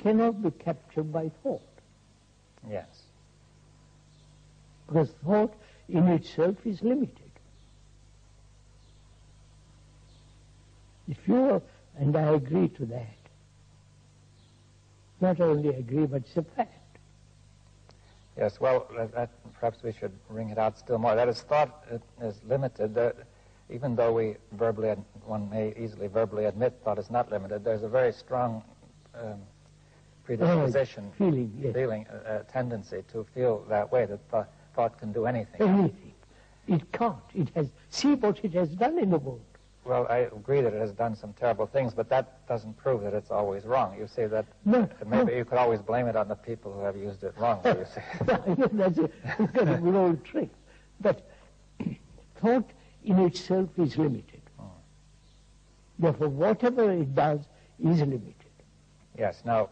cannot be captured by thought. Yes. Because thought in itself is limited. If you, and I agree to that, not only agree, but it's a fact. Yes, well, perhaps we should bring it out still more. That is, thought is limited. Even though one may easily verbally admit thought is not limited, there's a very strong predisposition, feeling, tendency to feel that way, that thought can do anything. Anything. It can't. It has. See what it has done in the world. Well, I agree that it has done some terrible things, but that doesn't prove that it's always wrong. You see that you could always blame it on the people who have used it wrongly, you see. That's a good old trick. But thought in itself is limited. Therefore, whatever it does is limited. Yes, now,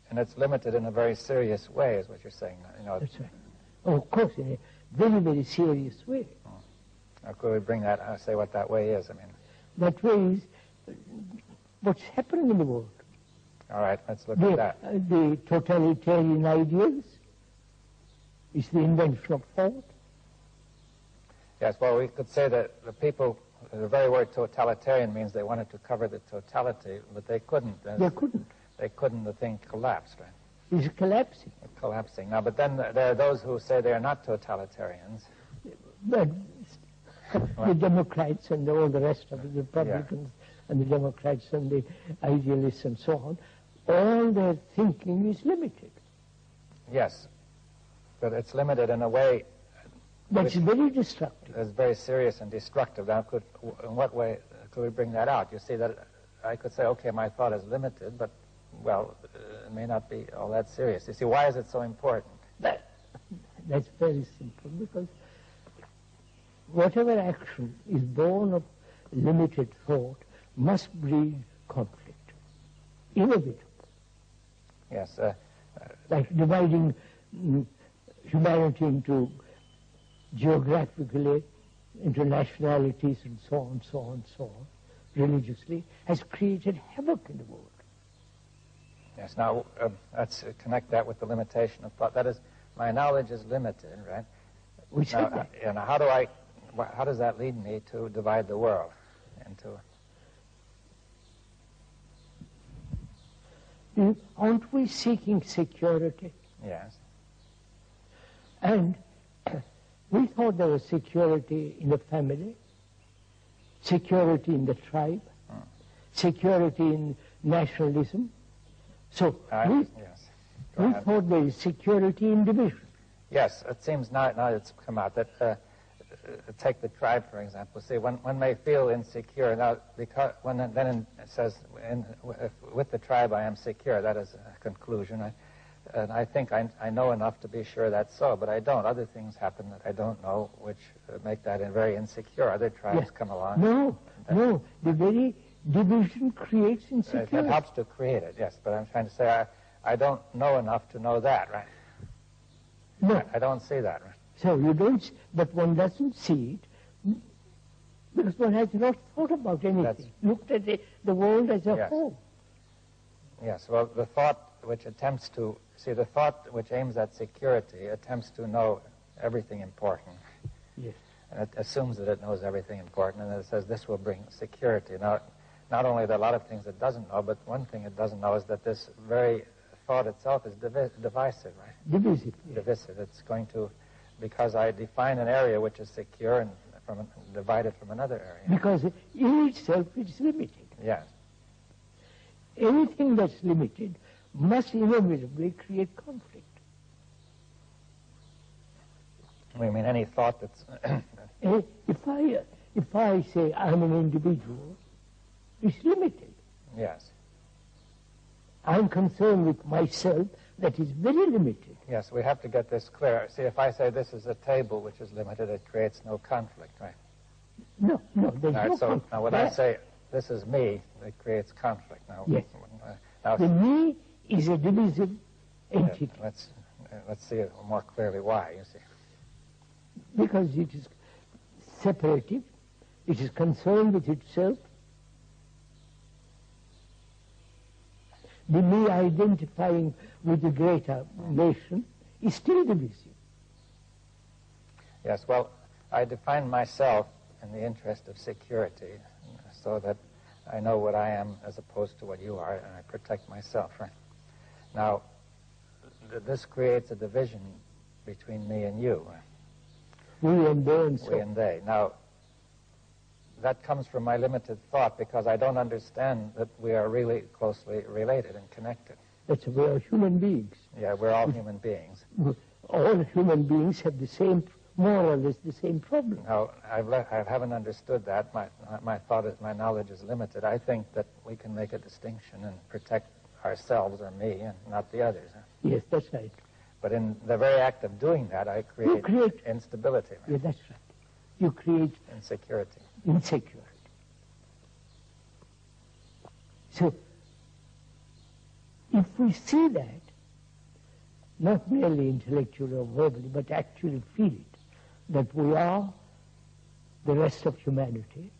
and it's limited in a very serious way, is what you're saying. That's right. Oh, of course, in a very, very serious way. Now, could we bring that, say what that way is? I mean, that way is what's happening in the world. All right, let's look at that. The totalitarian ideas is the invention of thought. Yes, well, we could say that the people, the very word totalitarian means they wanted to cover the totality, but they couldn't. They couldn't. They couldn't, the thing collapsed, right? It's collapsing. It's collapsing. Now, but then there are those who say they are not totalitarians. But the Democrats and all the rest of the Republicans and the Democrats and the idealists and so on, all their thinking is limited. Yes, but it's limited in a way that's very destructive. It's very serious and destructive. Now, in what way could we bring that out? You see that I could say, okay, my thought is limited, but, well, it may not be all that serious. You see, why is it so important? That's very simple, because whatever action is born of limited thought must breed conflict. Inevitable. Yes. Like dividing humanity into geographically, into nationalities and so on, so on, so on, religiously, has created havoc in the world. Yes, now let's connect that with the limitation of thought. That is, my knowledge is limited, right? We said that. And how does that lead me to divide the world into? Aren't we seeking security? Yes. And we thought there was security in the family, security in the tribe, security in nationalism. So we thought there is security in division. Yes, it seems now it's come out that take the tribe, for example. See, one may feel insecure now because then it says with the tribe I am secure. That is a conclusion. And I think I know enough to be sure that's so, but I don't. Other things happen that I don't know, which make that very insecure. Other tribes come along. No. The very division creates insecurity. It helps to create it, yes. But I'm trying to say I don't know enough to know that, right? No. I don't see that, right? So you don't, but one doesn't see it because one has not thought about anything, looked at the world as a whole. Yes, well, the thought which attempts to, the thought which aims at security attempts to know everything important. Yes. And it assumes that it knows everything important, and it says this will bring security. Now, not only are there a lot of things it doesn't know, but one thing it doesn't know is that this very thought itself is divisive, right? Divisive. Yes. Divisive. It's going to, because I define an area which is secure and divide it from another area. Because in itself it's limited. Yes. Anything that's limited must inevitably create conflict. We mean any thought that's... If I say I'm an individual, it's limited. Yes. I'm concerned with myself, that is very limited. Yes, we have to get this clear. See, if I say this is a table which is limited, it creates no conflict, right? No, there's no conflict. Now when I say this is me, it creates conflict. Now, yes. Now, the me is a divisive entity. Let's see it more clearly why, you see. Because it is separative, it is concerned with itself. The me identifying with the greater nation is still divisive. Yes, well, I define myself in the interest of security so that I know what I am as opposed to what you are, and I protect myself, right? Now, this creates a division between me and you. We and they and so. We and they. Now, that comes from my limited thought because I don't understand that we are really closely related and connected. That's we are human beings. Yeah, we're all human beings. All human beings have the same, more or less the same problem. Now, I haven't understood that. My thought is, my knowledge is limited. I think that we can make a distinction and protect ourselves or me and not the others. Yes, that's right. But in the very act of doing that, I create instability. Right? Yeah, that's right. You create insecurity. Insecurity. So, if we see that, not merely intellectually or verbally, but actually feel it, that we are the rest of humanity,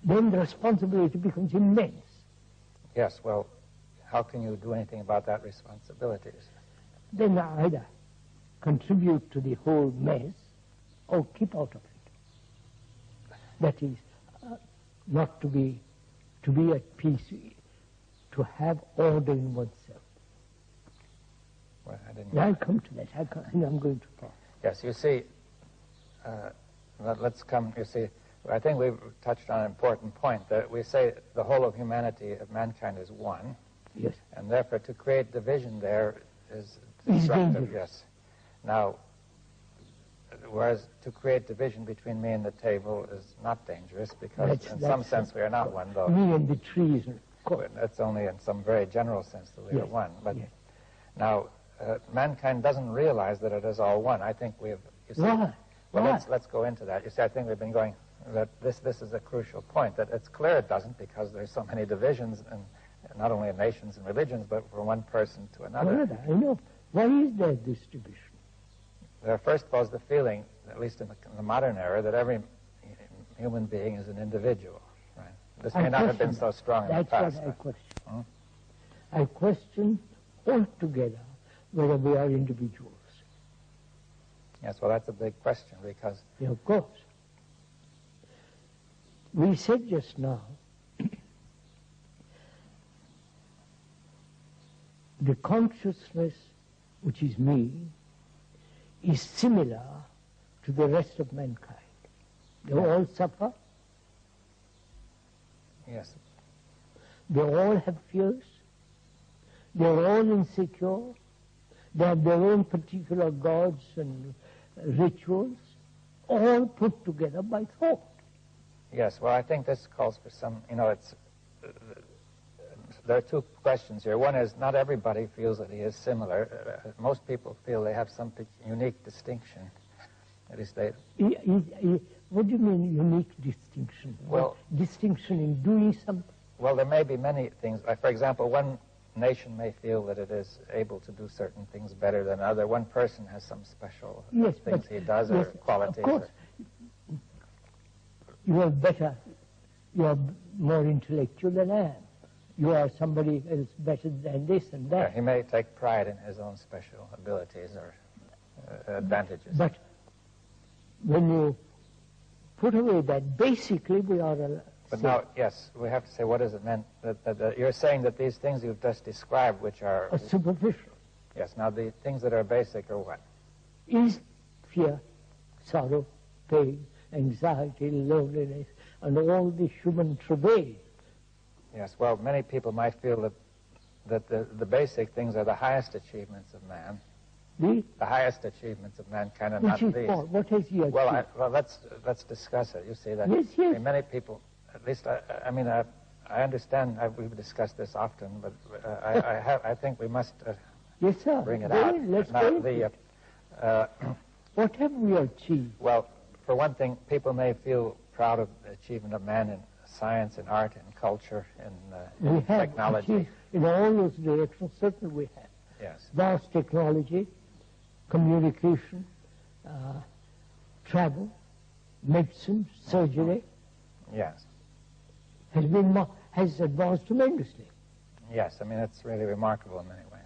then the responsibility becomes immense. Yes, well, how can you do anything about that responsibility? Then either contribute to the whole mess or keep out of it. That is, not to be at peace, to have order in oneself. Well, I didn't. I'll come to that. I'm going to talk. Yes, you see, let's come, you see, I think we've touched on an important point, that we say the whole of humanity, of mankind, is one. Yes. And therefore, to create division there is destructive. Yes. Now, whereas to create division between me and the table is not dangerous, because in some sense we are not one, though. Me and the trees. That's only in some very general sense that we are one. But now, mankind doesn't realize that it is all one. I think we have. You see, well, let's go into that. You see, I think we've been going. That this is a crucial point. That it's clear it doesn't, because there's so many divisions, and not only in nations and religions, but from one person to another. I know. Why is there this division? There first was the feeling, at least in the modern era, that every human being is an individual. Right? This may not have been so strong in the past. That's what I question. I question altogether whether we are individuals. Yes, well, that's a big question, because... Yeah, of course. We said just now, the consciousness, which is me, is similar to the rest of mankind. They all suffer. Yes. They all have fears. They're all insecure. They have their own particular gods and rituals, all put together by thought. Yes, well, I think this calls for some, there are two questions here. One is, not everybody feels that he is similar. Most people feel they have some unique distinction. At least they... What do you mean, unique distinction? Well, distinction in doing something? Well, there may be many things. Like, for example, one nation may feel that it is able to do certain things better than another. One person has some special things he does, or qualities. Of course. You are better, you are more intellectual than I am. You are somebody else better than this and that. Yeah, he may take pride in his own special abilities or advantages. But when you put away that, basically we are... But now, yes, we have to say, what does it mean? That you're saying that these things you've just described, which are... superficial. Yes, now the things that are basic are what? Is fear, sorrow, pain, anxiety, loneliness, and all the human travail. Yes, well, many people might feel that the basic things are the highest achievements of man. The highest achievements of mankind, and not these. What has he achieved? Well, let's discuss it. You see that? Yes, yes. I mean, many people, at least I understand. We've discussed this often, but I think we must yes, sir. Bring it out. Let's what have we achieved? Well, for one thing, people may feel proud of the achievement of man in science, in art, in culture, in technology. In all those directions, certainly we have. Yes. Vast technology, communication, travel, medicine, surgery. Yes. Has advanced tremendously. Yes, I mean, it's really remarkable in many ways.